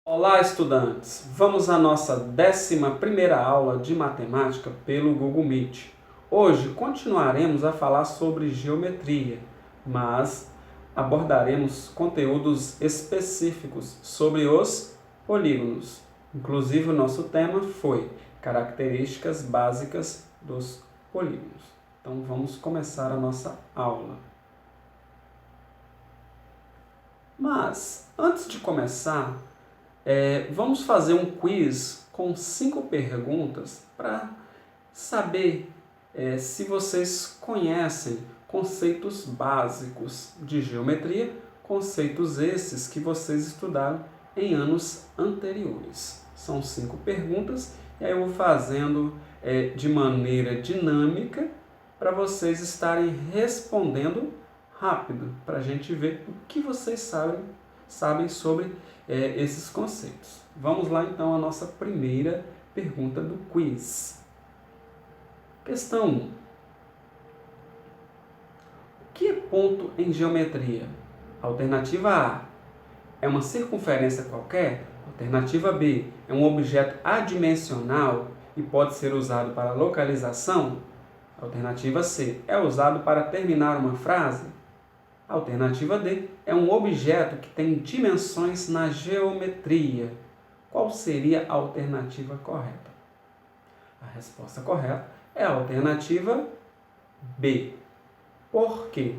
Olá, estudantes! Vamos à nossa 11ª aula de matemática pelo Google Meet. Hoje continuaremos a falar sobre geometria, mas abordaremos conteúdos específicos sobre os polígonos. Inclusive, o nosso tema foi características básicas dos polígonos. Então, vamos começar a nossa aula. Mas, antes de começar, vamos fazer um quiz com 5 perguntas para saber se vocês conhecem conceitos básicos de geometria, conceitos esses que vocês estudaram em anos anteriores. São 5 perguntas e aí eu vou fazendo de maneira dinâmica para vocês estarem respondendo rápido, para a gente ver o que vocês sabem sobre esses conceitos. Vamos lá então à nossa primeira pergunta do quiz. Questão 1. O que é ponto em geometria? Alternativa A é uma circunferência qualquer. Alternativa B é um objeto adimensional e pode ser usado para localização. Alternativa C é usado para terminar uma frase. Alternativa D é um objeto que tem dimensões na geometria. Qual seria a alternativa correta? A resposta correta é a alternativa B. Por quê?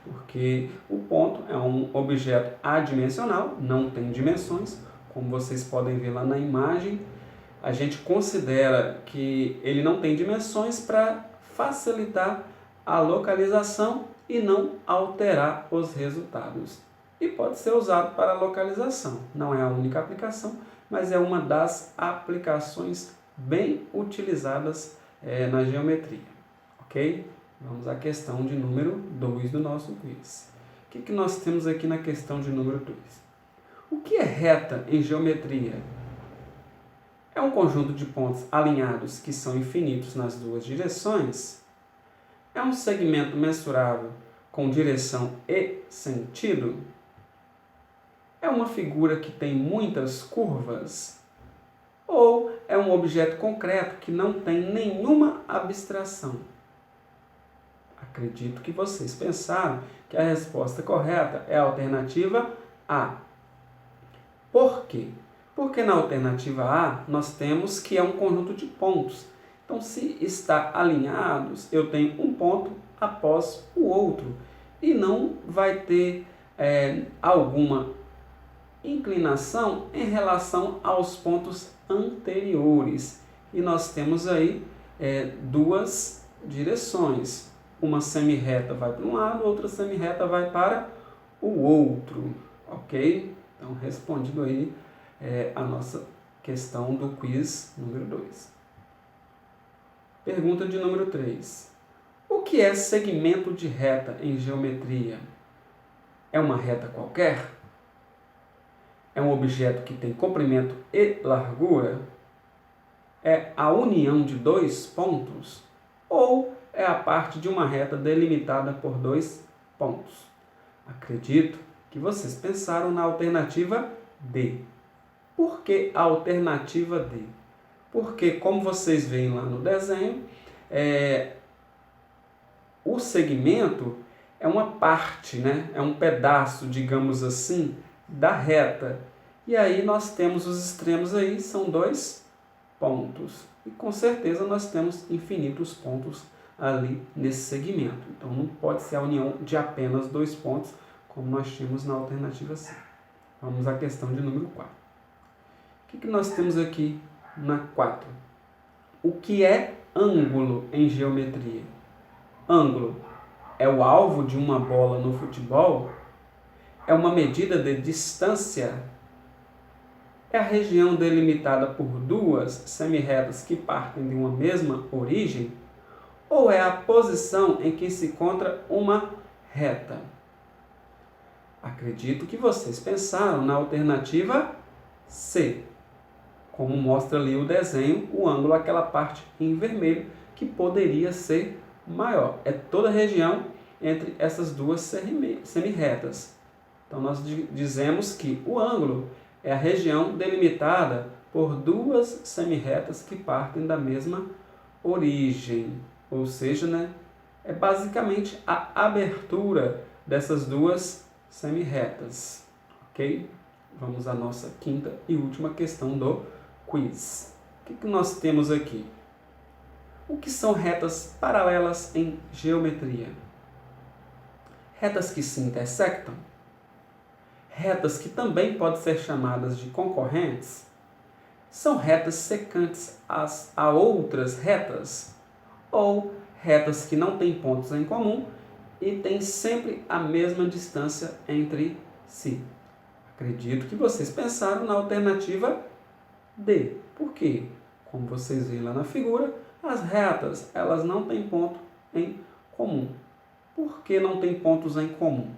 Porque o ponto é um objeto adimensional, não tem dimensões. Como vocês podem ver lá na imagem, a gente considera que ele não tem dimensões para facilitar a localização e não alterar os resultados. E pode ser usado para localização. Não é a única aplicação, mas é uma das aplicações bem utilizadas na geometria. Ok? Vamos à questão de número 2 do nosso quiz. O que nós temos aqui na questão de número 2? O que é reta em geometria? É um conjunto de pontos alinhados que são infinitos nas duas direções? É um segmento mensurável com direção e sentido? É uma figura que tem muitas curvas? Ou é um objeto concreto que não tem nenhuma abstração? Acredito que vocês pensaram que a resposta correta é a alternativa A. Por quê? Porque na alternativa A nós temos que é um conjunto de pontos. Então, se está alinhados, eu tenho um ponto após o outro e não vai ter alguma inclinação em relação aos pontos anteriores. E nós temos aí duas direções. Uma semirreta vai para um lado, outra semirreta vai para o outro. Ok? Então, respondido aí a nossa questão do quiz número 2. Pergunta de número 3. O que é segmento de reta em geometria? É uma reta qualquer? É um objeto que tem comprimento e largura? É a união de dois pontos? Ou é a parte de uma reta delimitada por dois pontos? Acredito que vocês pensaram na alternativa D. Por que a alternativa D? Porque, como vocês veem lá no desenho, o segmento é uma parte, né? É um pedaço, digamos assim, da reta. E aí nós temos os extremos aí, são dois pontos. E com certeza nós temos infinitos pontos ali nesse segmento. Então não pode ser a união de apenas dois pontos, como nós tínhamos na alternativa C. Vamos à questão de número 4. O que nós temos aqui na 4? O que é ângulo em geometria? Ângulo é o alvo de uma bola no futebol? É uma medida de distância? É a região delimitada por duas semirretas que partem de uma mesma origem? Ou é a posição em que se encontra uma reta? Acredito que vocês pensaram na alternativa C. Como mostra ali o desenho, o ângulo é aquela parte em vermelho que poderia ser maior. É toda a região entre essas duas semirretas. Então, nós dizemos que o ângulo é a região delimitada por duas semirretas que partem da mesma origem. Ou seja, né, é basicamente a abertura dessas duas semirretas. Ok? Vamos à nossa quinta e última questão do quiz. O que nós temos aqui? O que são retas paralelas em geometria? Retas que se intersectam? Retas que também podem ser chamadas de concorrentes? São retas secantes a outras retas? Ou retas que não têm pontos em comum e têm sempre a mesma distância entre si? Acredito que vocês pensaram na alternativa D. Por quê? Como vocês veem lá na figura, as retas elas não têm ponto em comum. Por que não têm pontos em comum?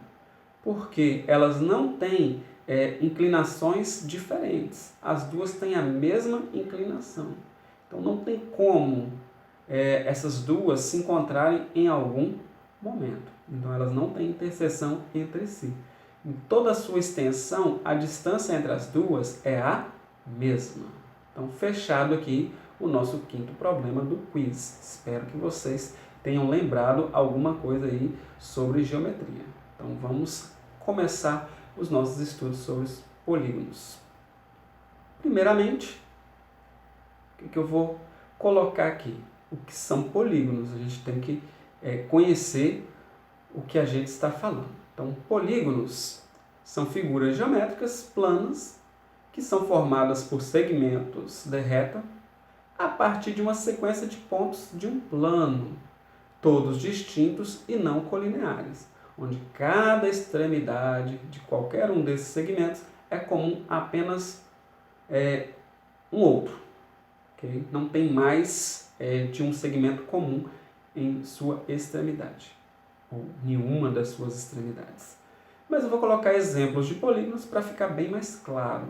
Porque elas não têm inclinações diferentes. As duas têm a mesma inclinação. Então não tem como essas duas se encontrarem em algum momento. Então elas não têm interseção entre si. Em toda a sua extensão, a distância entre as duas é a mesma. Então, fechado aqui o nosso quinto problema do quiz. Espero que vocês tenham lembrado alguma coisa aí sobre geometria. Então, vamos começar os nossos estudos sobre os polígonos. Primeiramente, o que eu vou colocar aqui? O que são polígonos? A gente tem que conhecer o que a gente está falando. Então, polígonos são figuras geométricas planas que são formadas por segmentos de reta a partir de uma sequência de pontos de um plano, todos distintos e não colineares, onde cada extremidade de qualquer um desses segmentos é comum a apenas um outro. Okay? Não tem mais de um segmento comum em sua extremidade, ou nenhuma das suas extremidades. Mas eu vou colocar exemplos de polígonos para ficar bem mais claro.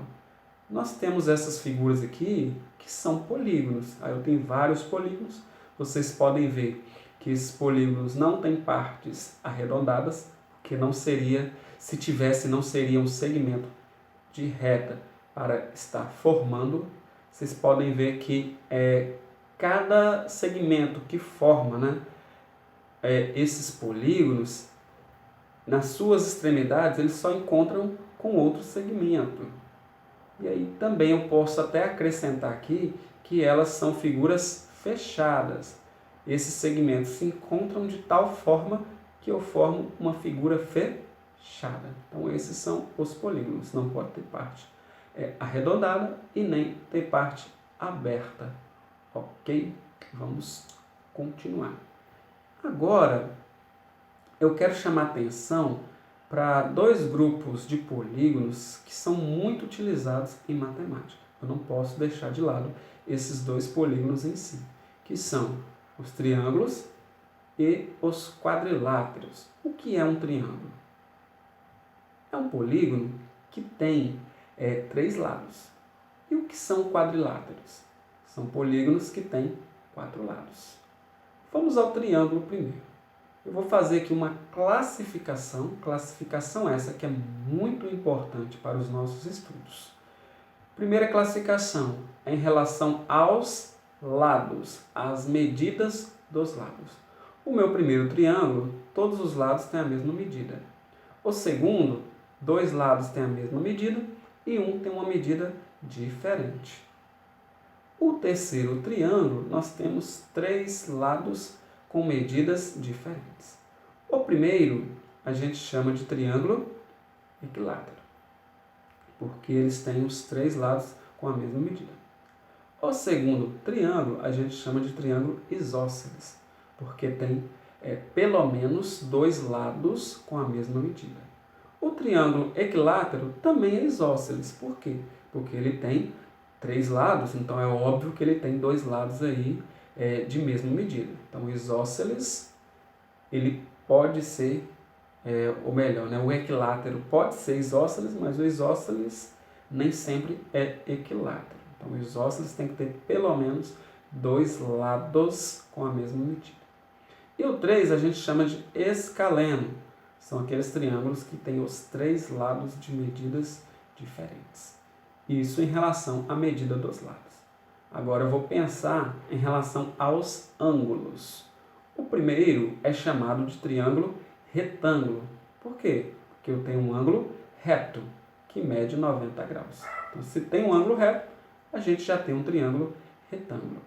Nós temos essas figuras aqui que são polígonos. Aí eu tenho vários polígonos. Vocês podem ver que esses polígonos não têm partes arredondadas, porque não seria, se tivesse, não seria um segmento de reta para estar formando. Vocês podem ver que cada segmento que forma, né, esses polígonos, nas suas extremidades, eles só encontram com outro segmento. E aí também eu posso até acrescentar aqui que elas são figuras fechadas. Esses segmentos se encontram de tal forma que eu formo uma figura fechada. Então esses são os polígonos. Não pode ter parte arredondada e nem ter parte aberta. Ok? Vamos continuar. Agora, eu quero chamar atenção para dois grupos de polígonos que são muito utilizados em matemática. Eu não posso deixar de lado esses dois polígonos em si, que são os triângulos e os quadriláteros. O que é um triângulo? É um polígono que tem 3 lados. E o que são quadriláteros? São polígonos que têm 4 lados. Vamos ao triângulo primeiro. Eu vou fazer aqui uma classificação essa que é muito importante para os nossos estudos. Primeira classificação é em relação aos lados, as medidas dos lados. O meu primeiro triângulo, todos os lados têm a mesma medida. O segundo, 2 lados têm a mesma medida e um tem uma medida diferente. O terceiro triângulo, nós temos 3 lados com medidas diferentes. O primeiro a gente chama de triângulo equilátero, porque eles têm os 3 lados com a mesma medida. O segundo triângulo a gente chama de triângulo isósceles, porque tem pelo menos 2 lados com a mesma medida. O triângulo equilátero também é isósceles, por quê? Porque ele tem 3 lados, então é óbvio que ele tem 2 lados aí de mesma medida. Então, o isósceles, ele pode ser, ou melhor, né, o equilátero pode ser isósceles, mas o isósceles nem sempre é equilátero. Então, o isósceles tem que ter pelo menos 2 lados com a mesma medida. E o 3 a gente chama de escaleno. São aqueles triângulos que têm os 3 lados de medidas diferentes. Isso em relação à medida dos lados. Agora eu vou pensar em relação aos ângulos. O primeiro é chamado de triângulo retângulo. Por quê? Porque eu tenho um ângulo reto, que mede 90 graus. Então, se tem um ângulo reto, a gente já tem um triângulo retângulo.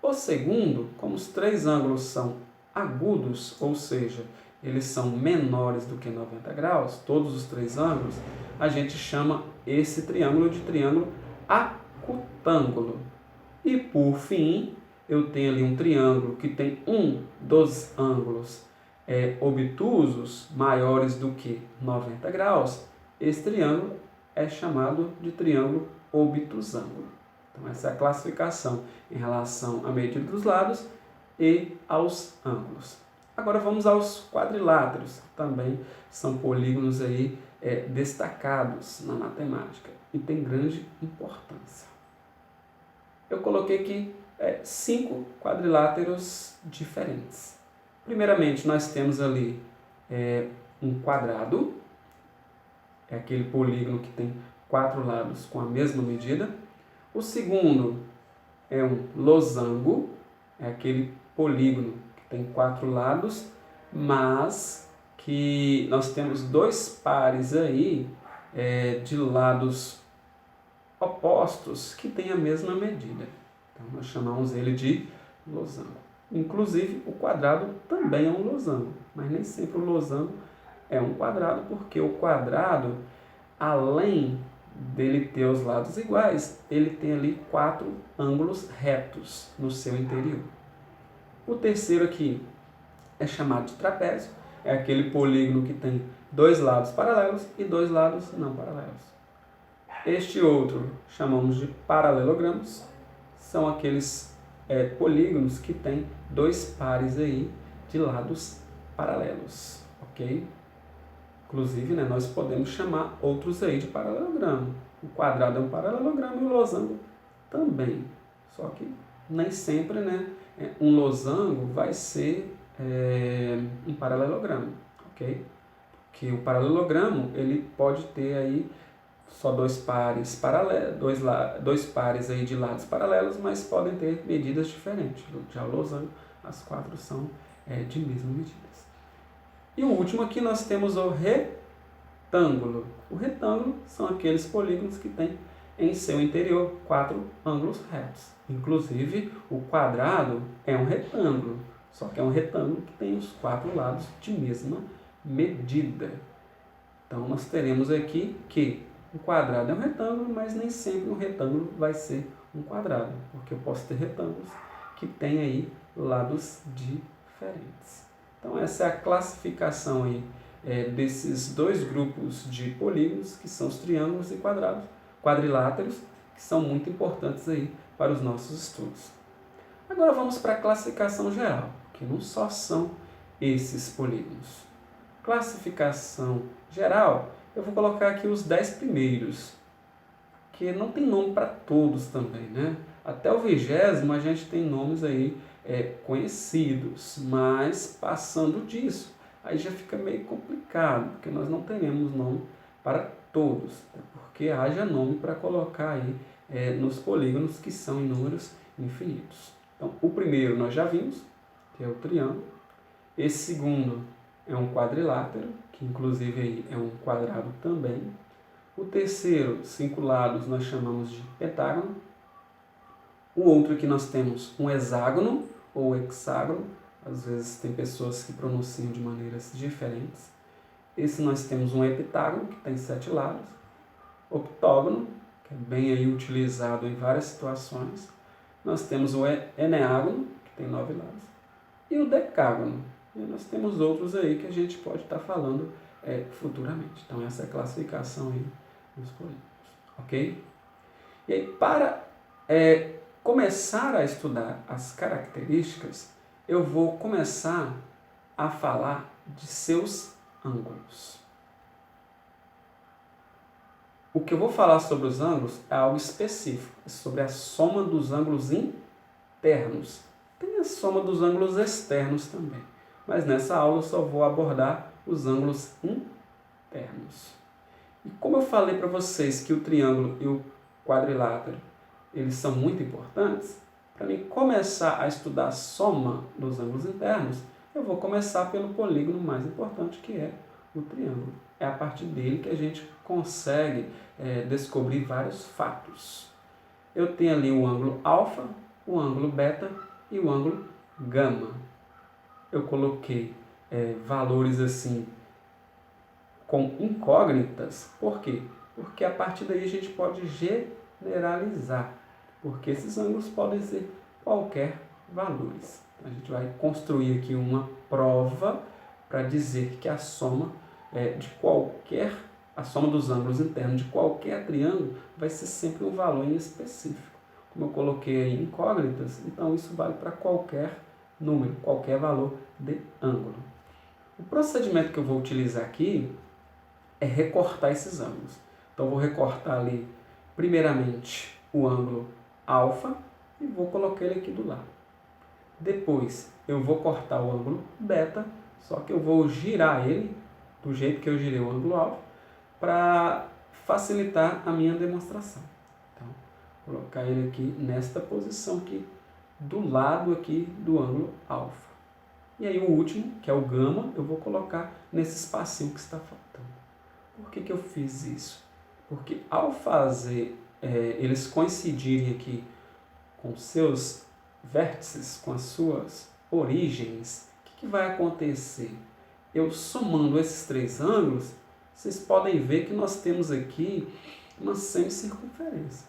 O segundo, como os três ângulos são agudos, ou seja, eles são menores do que 90 graus, todos os três ângulos, a gente chama esse triângulo de triângulo acutângulo. E por fim, eu tenho ali um triângulo que tem um dos ângulos obtusos maiores do que 90 graus. Esse triângulo é chamado de triângulo obtusângulo. Então, essa é a classificação em relação à medida dos lados e aos ângulos. Agora vamos aos quadriláteros, que também são polígonos aí, destacados na matemática e tem grande importância. Eu coloquei aqui 5 quadriláteros diferentes. Primeiramente, nós temos ali um quadrado, é aquele polígono que tem 4 lados com a mesma medida. O segundo é um losango, é aquele polígono que tem 4 lados, mas que nós temos 2 pares aí de lados opostos que têm a mesma medida. Então, nós chamamos ele de losango. Inclusive, o quadrado também é um losango, mas nem sempre o losango é um quadrado, porque o quadrado, além dele ter os lados iguais, ele tem ali 4 ângulos retos no seu interior. O terceiro aqui é chamado de trapézio, é aquele polígono que tem 2 lados paralelos e 2 lados não paralelos. Este outro chamamos de paralelogramos, são aqueles polígonos que têm 2 pares aí de lados paralelos, ok? Inclusive, nós podemos chamar outros aí de paralelogramo. O quadrado é um paralelogramo e o losango também. Só que nem sempre um losango vai ser um paralelogramo, ok? Porque o paralelogramo ele pode ter aí só 2 pares paralelos, dois pares aí de lados paralelos, mas podem ter medidas diferentes. Já o losango, as 4 são de mesma medida. E o último aqui nós temos o retângulo. O retângulo são aqueles polígonos que têm em seu interior 4 ângulos retos. Inclusive, o quadrado é um retângulo, só que é um retângulo que tem os 4 lados de mesma medida. Então, nós teremos aqui que o quadrado é um retângulo, mas nem sempre um retângulo vai ser um quadrado, porque eu posso ter retângulos que têm aí lados diferentes. Então, essa é a classificação aí, desses 2 grupos de polígonos, que são os triângulos e quadriláteros, que são muito importantes aí para os nossos estudos. Agora vamos para a classificação geral, que não só são esses polígonos. Classificação geral, eu vou colocar aqui os 10 primeiros, que não tem nome para todos também, né? Até o 20º a gente tem nomes aí conhecidos, mas passando disso, aí já fica meio complicado, porque nós não teremos nome para todos, porque haja nome para colocar aí nos polígonos, que são em números infinitos. Então, o primeiro nós já vimos, que é o triângulo. Esse segundo é um quadrilátero, que inclusive aí é um quadrado também. O terceiro, 5 lados, nós chamamos de pentágono. O outro que nós temos um hexágono ou hexágono, às vezes tem pessoas que pronunciam de maneiras diferentes. Esse nós temos um heptágono, que tem 7 lados. Octógono, que é bem aí utilizado em várias situações. Nós temos o eneágono, que tem 9 lados. E o decágono. E nós temos outros aí que a gente pode estar falando futuramente. Então, essa é a classificação aí dos polígonos, ok? E aí, para começar a estudar as características, eu vou começar a falar de seus ângulos. O que eu vou falar sobre os ângulos é algo específico, é sobre a soma dos ângulos internos. Tem a soma dos ângulos externos também, mas nessa aula eu só vou abordar os ângulos internos. E como eu falei para vocês que o triângulo e o quadrilátero, eles são muito importantes, para mim começar a estudar a soma dos ângulos internos, eu vou começar pelo polígono mais importante, que é o triângulo. É a partir dele que a gente consegue descobrir vários fatos. Eu tenho ali o ângulo alfa, o ângulo beta e o ângulo gama. Eu coloquei valores assim com incógnitas. Por quê? Porque a partir daí a gente pode generalizar, porque esses ângulos podem ser qualquer valores. A gente vai construir aqui uma prova para dizer que a soma a soma dos ângulos internos de qualquer triângulo vai ser sempre um valor em específico. Como eu coloquei aí incógnitas, então isso vale para qualquer número, qualquer valor de ângulo. O procedimento que eu vou utilizar aqui é recortar esses ângulos. Então, eu vou recortar ali, primeiramente, o ângulo alfa e vou colocar ele aqui do lado. Depois, eu vou cortar o ângulo beta, só que eu vou girar ele, do jeito que eu girei o ângulo alfa, para facilitar a minha demonstração. Então, vou colocar ele aqui nesta posição aqui, do lado aqui do ângulo alfa. E aí o último, que é o gama, eu vou colocar nesse espacinho que está faltando. Por que eu fiz isso? Porque ao fazer eles coincidirem aqui com seus vértices, com as suas origens, o que vai acontecer? Eu somando esses três ângulos, vocês podem ver que nós temos aqui uma semicircunferência.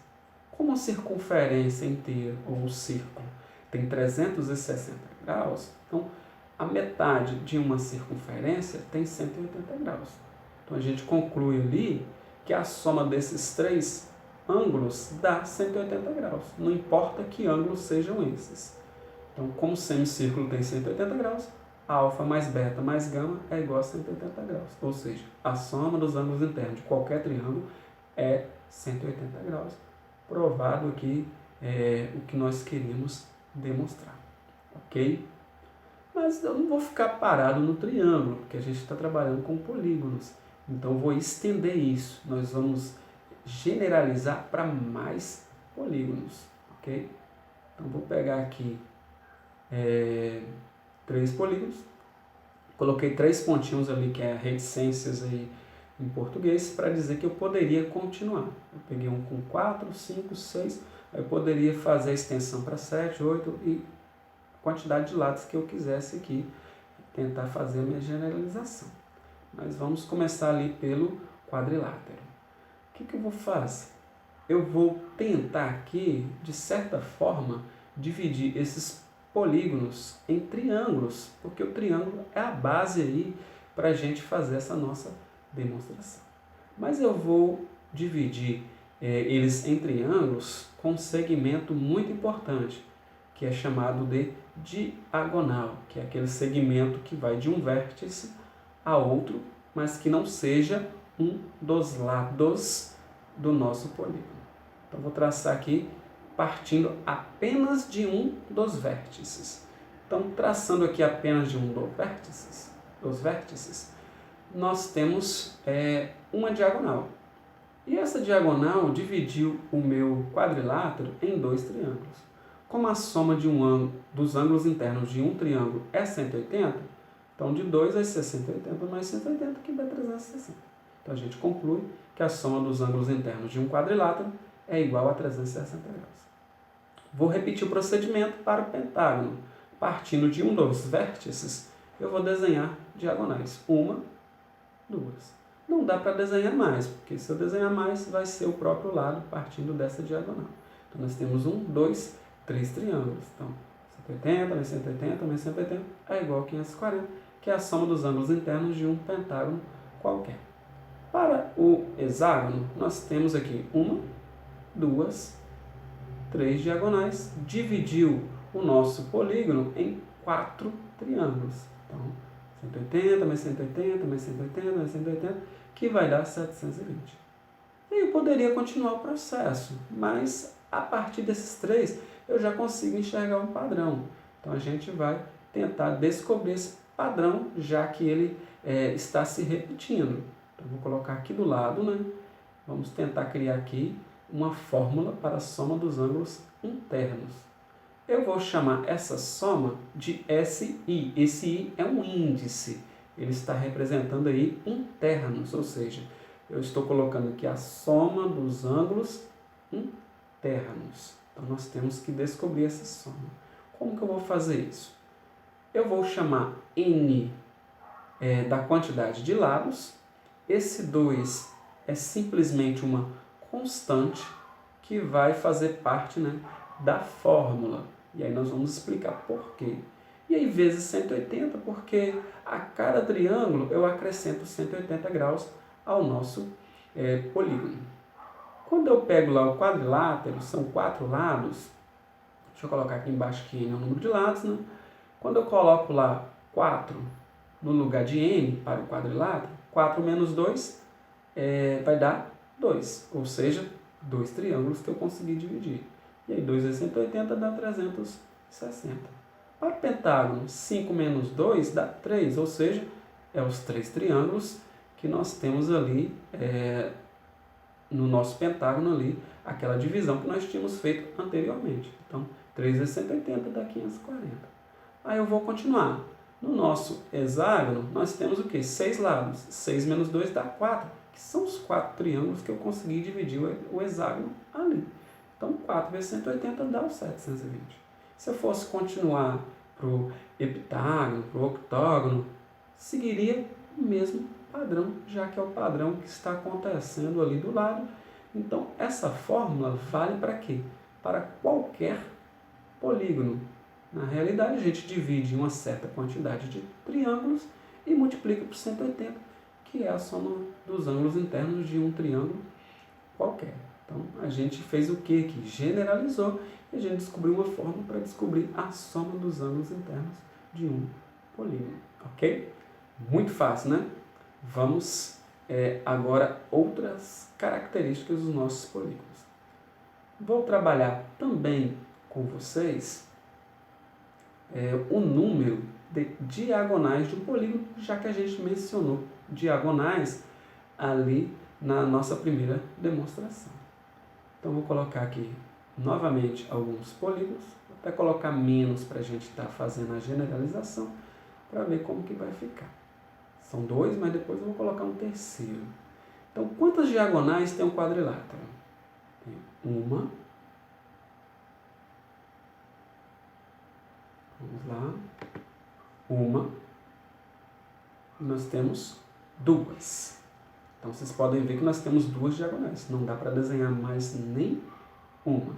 Como a circunferência inteira, ou o círculo, tem 360 graus, então a metade de uma circunferência tem 180 graus. Então a gente conclui ali que a soma desses três ângulos dá 180 graus. Não importa que ângulos sejam esses. Então, como o semicírculo tem 180 graus, alfa mais beta mais gama é igual a 180 graus. Ou seja, a soma dos ângulos internos de qualquer triângulo é 180 graus. Provado aqui o que nós queríamos demonstrar. Ok? Mas eu não vou ficar parado no triângulo, porque a gente está trabalhando com polígonos. Então, eu vou estender isso. Nós vamos generalizar para mais polígonos. Ok? Então, vou pegar aqui 3 polígonos. Coloquei 3 pontinhos ali, que é reticências aí em português, para dizer que eu poderia continuar. Eu peguei um com 4, 5, 6, aí eu poderia fazer a extensão para 7, 8 e quantidade de lados que eu quisesse aqui, tentar fazer a minha generalização. Mas vamos começar ali pelo quadrilátero. O que eu vou fazer? Eu vou tentar aqui, de certa forma, dividir esses polígonos em triângulos, porque o triângulo é a base aí para a gente fazer essa nossa demonstração. Mas eu vou dividir eles em triângulos com um segmento muito importante, que é chamado de diagonal, que é aquele segmento que vai de um vértice a outro, mas que não seja um dos lados do nosso polígono. Então, vou traçar aqui partindo apenas de um dos vértices. Então, traçando aqui apenas de um dos vértices, nós temos uma diagonal. E essa diagonal dividiu o meu quadrilátero em 2 triângulos. Como a soma dos ângulos internos de um triângulo é 180, então de 2 vai ser 180 mais 180, que dá 360. Então a gente conclui que a soma dos ângulos internos de um quadrilátero é igual a 360 graus. Vou repetir o procedimento para o pentágono. Partindo de um dos vértices, eu vou desenhar diagonais. 1, 2. Não dá para desenhar mais, porque se eu desenhar mais, vai ser o próprio lado partindo dessa diagonal. Então nós temos 1, 2, 3 triângulos. Então, 180 mais 180 mais 180 é igual a 540, que é a soma dos ângulos internos de um pentágono qualquer. Para o hexágono, nós temos aqui 1, 2, 3 diagonais, dividiu o nosso polígono em 4 triângulos. Então, 180 mais 180 mais 180 mais 180, que vai dar 720. E eu poderia continuar o processo, mas a partir desses 3 eu já consigo enxergar um padrão. Então a gente vai tentar descobrir esse padrão, já que ele está se repetindo. Então vou colocar aqui do lado, né? Vamos tentar criar aqui uma fórmula para a soma dos ângulos internos. Eu vou chamar essa soma de SI. Esse I é um índice. Ele está representando aí internos, ou seja, eu estou colocando aqui a soma dos ângulos internos. Então, nós temos que descobrir essa soma. Como que eu vou fazer isso? Eu vou chamar N da quantidade de lados. Esse 2 é simplesmente uma constante que vai fazer parte, né, da fórmula. E aí nós vamos explicar por quê. E aí vezes 180, porque a cada triângulo eu acrescento 180 graus ao nosso polígono. Quando eu pego lá o quadrilátero, são 4 lados. Deixa eu colocar aqui embaixo que N é o número de lados, né? Quando eu coloco lá 4 no lugar de N para o quadrilátero, 4 menos 2 vai dar 2, ou seja, 2 triângulos que eu consegui dividir. E aí 2 vezes 180 dá 360. Para o pentágono, 5 menos 2 dá 3, ou seja, os 3 triângulos que nós temos ali no nosso pentágono ali, aquela divisão que nós tínhamos feito anteriormente. Então, 3 vezes 180 dá 540. Aí eu vou continuar. No nosso hexágono, nós temos o quê? 6 lados. 6 menos 2 dá 4, que são os 4 triângulos que eu consegui dividir o hexágono ali. Então, 4 vezes 180 dá os 720. Se eu fosse continuar para o heptágono, para o octógono, seguiria o mesmo padrão, já que é o padrão que está acontecendo ali do lado. Então, essa fórmula vale para quê? Para qualquer polígono. Na realidade, a gente divide uma certa quantidade de triângulos e multiplica por 180, que é a soma dos ângulos internos de um triângulo qualquer. Então, a gente fez o que aqui? Generalizou e a gente descobriu uma fórmula para descobrir a soma dos ângulos internos de um polígono. Ok? Muito fácil, né? Vamos agora outras características dos nossos polígonos. Vou trabalhar também com vocês o número de diagonais de um polígono, já que a gente mencionou diagonais ali na nossa primeira demonstração. Então, vou colocar aqui novamente alguns polígonos, vou até colocar menos para a gente estar fazendo a generalização, para ver como que vai ficar. São 2, mas depois eu vou colocar um terceiro. Então, quantas diagonais tem um quadrilátero? Tem uma. Vamos lá. Uma. E nós temos 2. Então, vocês podem ver que nós temos 2 diagonais. Não dá para desenhar mais nem uma.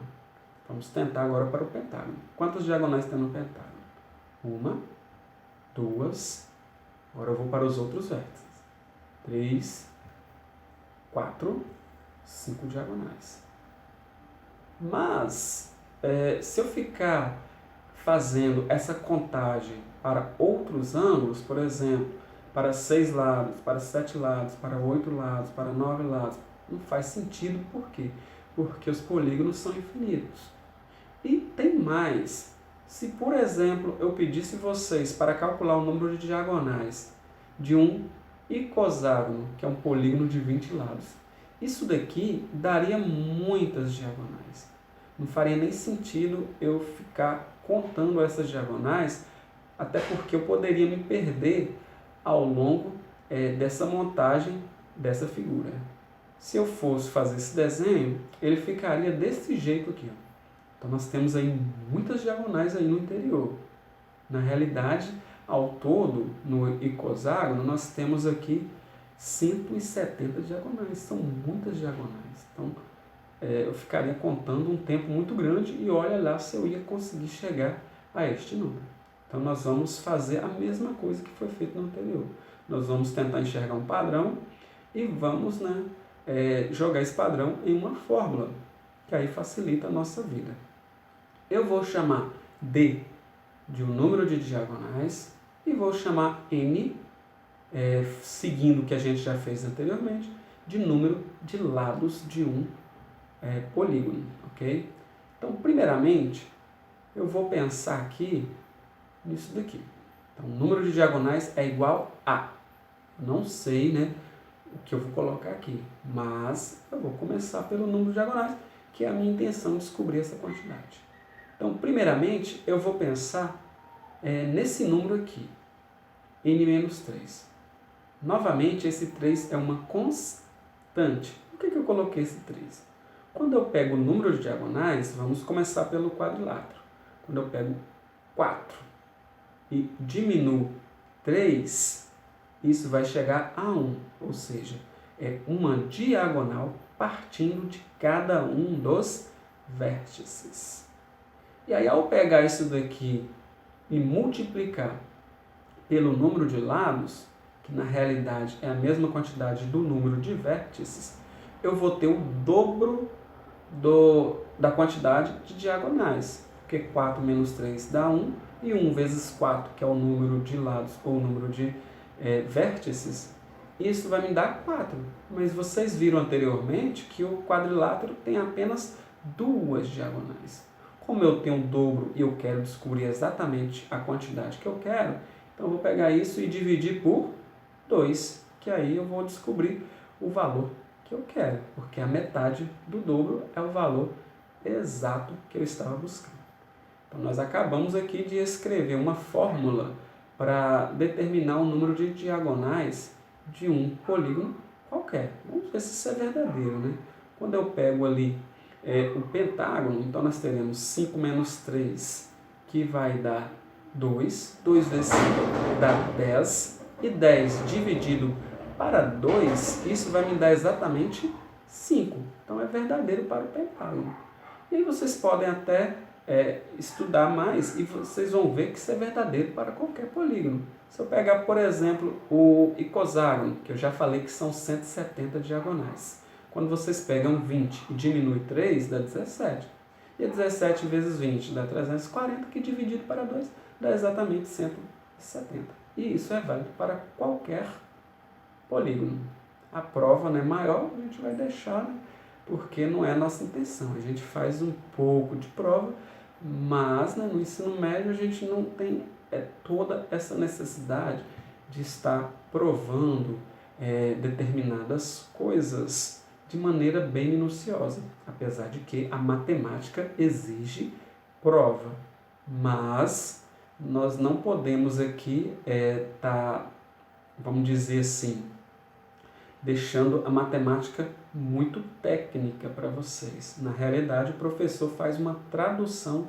Vamos tentar agora para o pentágono. Quantas diagonais tem no pentágono? 1, 2. Agora eu vou para os outros vértices. 3, 4, 5 diagonais. Mas, se eu ficar fazendo essa contagem para outros ângulos, por exemplo, para 6 lados, para 7 lados, para 8 lados, para 9 lados, não faz sentido. Por quê? Porque os polígonos são infinitos. E tem mais. Se, por exemplo, eu pedisse vocês para calcular o número de diagonais de um icoságono, que é um polígono de 20 lados, isso daqui daria muitas diagonais. Não faria nem sentido eu ficar contando essas diagonais, até porque eu poderia me perder ao longo dessa montagem dessa figura. Se eu fosse fazer esse desenho, ele ficaria desse jeito aqui, ó. Então, nós temos aí muitas diagonais aí no interior. Na realidade, ao todo, no icoságono, nós temos aqui 170 diagonais. São muitas diagonais. Então, eu ficaria contando um tempo muito grande e olha lá se eu ia conseguir chegar a este número. Então, nós vamos fazer a mesma coisa que foi feito no anterior. Nós vamos tentar enxergar um padrão e vamos jogar esse padrão em uma fórmula, que aí facilita a nossa vida. Eu vou chamar D de um número de diagonais e vou chamar N, seguindo o que a gente já fez anteriormente, de número de lados de um polígono, ok? Então, primeiramente, eu vou pensar aqui nisso daqui. Então, o número de diagonais é igual a, não sei, o que eu vou colocar aqui. Mas eu vou começar pelo número de diagonais, que é a minha intenção de descobrir essa quantidade. Então, primeiramente, eu vou pensar nesse número aqui, n-3. Novamente, esse 3 é uma constante. Por que eu coloquei esse 3? Quando eu pego o número de diagonais, vamos começar pelo quadrilátero. Quando eu pego 4 e diminuo 3, isso vai chegar a 1, ou seja, é uma diagonal partindo de cada um dos vértices. E aí, ao pegar isso daqui e multiplicar pelo número de lados, que na realidade é a mesma quantidade do número de vértices, eu vou ter o dobro da quantidade de diagonais, porque 4 menos 3 dá 1, e 1 vezes 4, que é o número de lados ou o número de vértices, isso vai me dar 4. Mas vocês viram anteriormente que o quadrilátero tem apenas 2 diagonais. Como eu tenho o dobro e eu quero descobrir exatamente a quantidade que eu quero, então eu vou pegar isso e dividir por 2, que aí eu vou descobrir o valor que eu quero, porque a metade do dobro é o valor exato que eu estava buscando. Então nós acabamos aqui de escrever uma fórmula para determinar o número de diagonais de um polígono qualquer. Vamos ver se isso é verdadeiro, né? Quando eu pego ali o pentágono, então nós teremos 5 menos 3, que vai dar 2. 2 vezes 5 dá 10. E 10 dividido para 2, isso vai me dar exatamente 5. Então é verdadeiro para o pentágono. E aí vocês podem até estudar mais e vocês vão ver que isso é verdadeiro para qualquer polígono. Se eu pegar, por exemplo, o icoságono, que eu já falei que são 170 diagonais. Quando vocês pegam 20 e diminuem 3, dá 17. E 17 vezes 20 dá 340, que dividido para 2 dá exatamente 170. E isso é válido para qualquer polígono. A prova não é maior, a gente vai deixar, né? Porque não é a nossa intenção. A gente faz um pouco de prova, mas né, no ensino médio a gente não tem toda essa necessidade de estar provando determinadas coisas de maneira bem minuciosa, apesar de que a matemática exige prova, mas nós não podemos aqui vamos dizer assim, deixando a matemática muito técnica para vocês. Na realidade, o professor faz uma tradução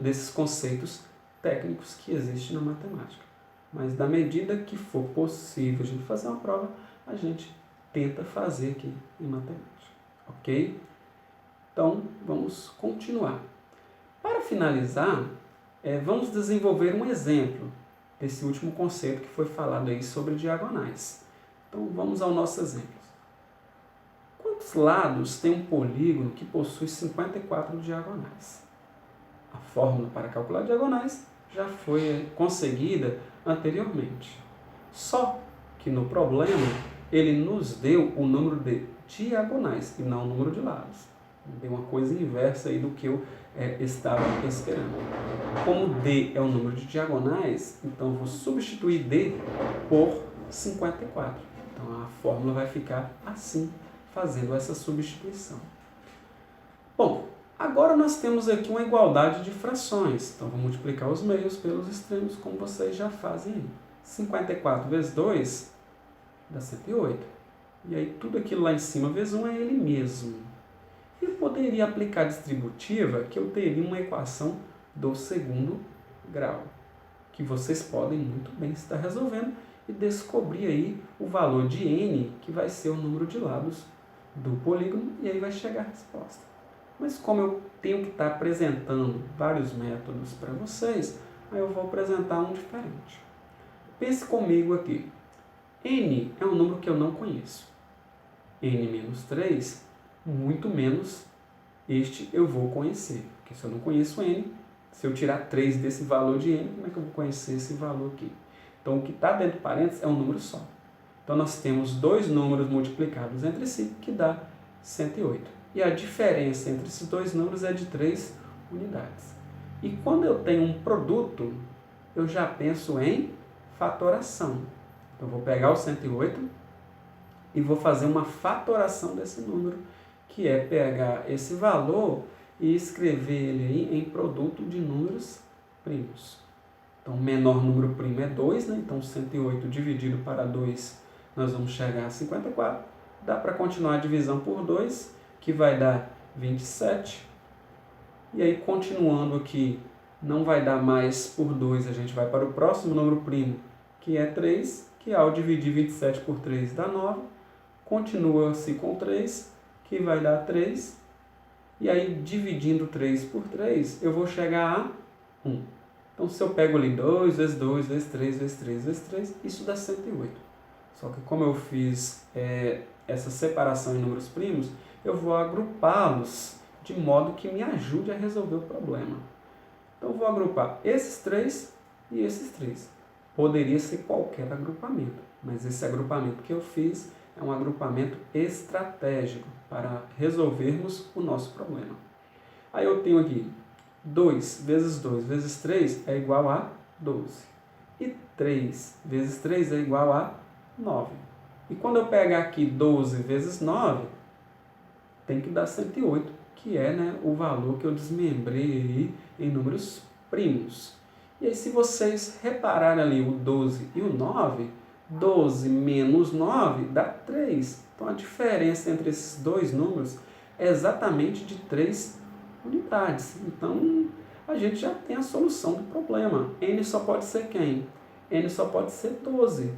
desses conceitos técnicos que existem na matemática. Mas da medida que for possível a gente fazer uma prova, a gente tenta fazer aqui em matemática, ok? Então, vamos continuar. Para finalizar, vamos desenvolver um exemplo desse último conceito que foi falado aí sobre diagonais. Então, vamos ao nosso exemplo. Quantos lados tem um polígono que possui 54 diagonais? A fórmula para calcular diagonais já foi conseguida anteriormente. Só que no problema, ele nos deu o número de diagonais e não o número de lados. Deu uma coisa inversa aí do que eu estava esperando. Como D é o número de diagonais, então eu vou substituir D por 54. Então a fórmula vai ficar assim, fazendo essa substituição. Bom, agora nós temos aqui uma igualdade de frações. Então vou multiplicar os meios pelos extremos, como vocês já fazem aí. 54 vezes 2 dá 108. E aí tudo aquilo lá em cima vezes 1 é ele mesmo. Eu poderia aplicar a distributiva, que eu teria uma equação do segundo grau, que vocês podem muito bem estar resolvendo e descobrir aí o valor de n, que vai ser o número de lados do polígono, e aí vai chegar a resposta. Mas como eu tenho que estar apresentando vários métodos para vocês, aí eu vou apresentar um diferente. Pense comigo aqui. N é um número que eu não conheço. N menos 3, muito menos este eu vou conhecer. Porque se eu não conheço N, se eu tirar 3 desse valor de N, como é que eu vou conhecer esse valor aqui? Então, o que está dentro de parênteses é um número só. Então, nós temos dois números multiplicados entre si, que dá 108. E a diferença entre esses dois números é de 3 unidades. E quando eu tenho um produto, eu já penso em fatoração. Então, eu vou pegar o 108 e vou fazer uma fatoração desse número, que é pegar esse valor e escrever ele aí em produto de números primos. Então, o menor número primo é 2, né? Então 108 dividido para 2, nós vamos chegar a 54. Dá para continuar a divisão por 2, que vai dar 27. E aí, continuando aqui, não vai dar mais por 2, a gente vai para o próximo número primo, que é 3, que ao dividir 27 por 3 dá 9. Continua-se com 3, que vai dar 3. E aí, dividindo 3 por 3, eu vou chegar a 1. Então, se eu pego ali 2 vezes 2, vezes 3, vezes 3, vezes 3, isso dá 108. Só que como eu fiz essa separação em números primos, eu vou agrupá-los de modo que me ajude a resolver o problema. Então, eu vou agrupar esses 3 e esses 3. Poderia ser qualquer agrupamento, mas esse agrupamento que eu fiz é um agrupamento estratégico para resolvermos o nosso problema. Aí eu tenho aqui 2 vezes 2 vezes 3 é igual a 12. E 3 vezes 3 é igual a 9. E quando eu pegar aqui 12 vezes 9, tem que dar 108, que é, né, o valor que eu desmembrei aí em números primos. E aí, se vocês repararem ali o 12 e o 9, 12 menos 9 dá 3. Então, a diferença entre esses dois números é exatamente de 3 unidades. Então, a gente já tem a solução do problema. N só pode ser quem? N só pode ser 12,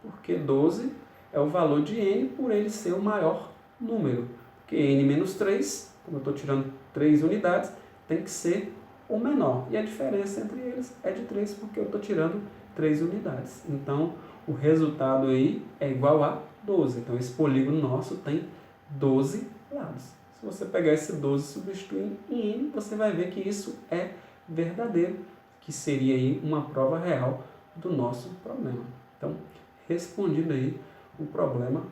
porque 12 é o valor de N por ele ser o maior número. Porque N menos 3, como eu estou tirando 3 unidades, tem que ser o menor. E a diferença entre eles é de 3, porque eu estou tirando 3 unidades. Então, o resultado aí é igual a 12. Então, esse polígono nosso tem 12 lados. Se você pegar esse 12 e substituir em N, você vai ver que isso é verdadeiro, que seria aí uma prova real do nosso problema. Então, respondido aí o problema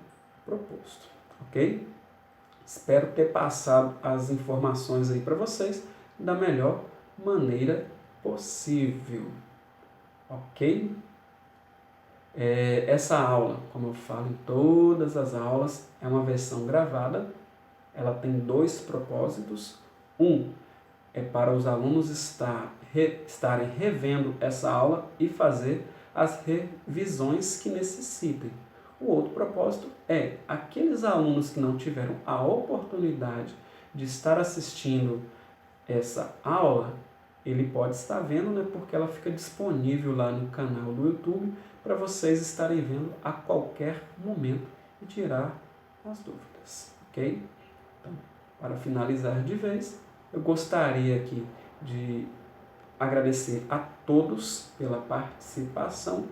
proposto, ok? Espero ter passado as informações aí para vocês da melhor maneira possível, ok? Essa aula, como eu falo em todas as aulas, é uma versão gravada. Ela tem 2 propósitos. Um é para os alunos estarem revendo essa aula e fazer as revisões que necessitem. O outro propósito é aqueles alunos que não tiveram a oportunidade de estar assistindo essa aula, ele pode estar vendo, né, porque ela fica disponível lá no canal do YouTube para vocês estarem vendo a qualquer momento e tirar as dúvidas, ok? Então, para finalizar de vez, eu gostaria aqui de agradecer a todos pela participação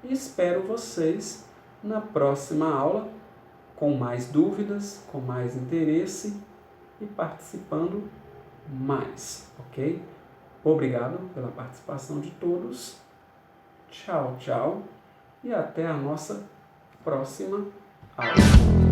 e espero vocês na próxima aula com mais dúvidas, com mais interesse e participando mais, ok? Obrigado pela participação de todos. Tchau, tchau e até a nossa próxima aula.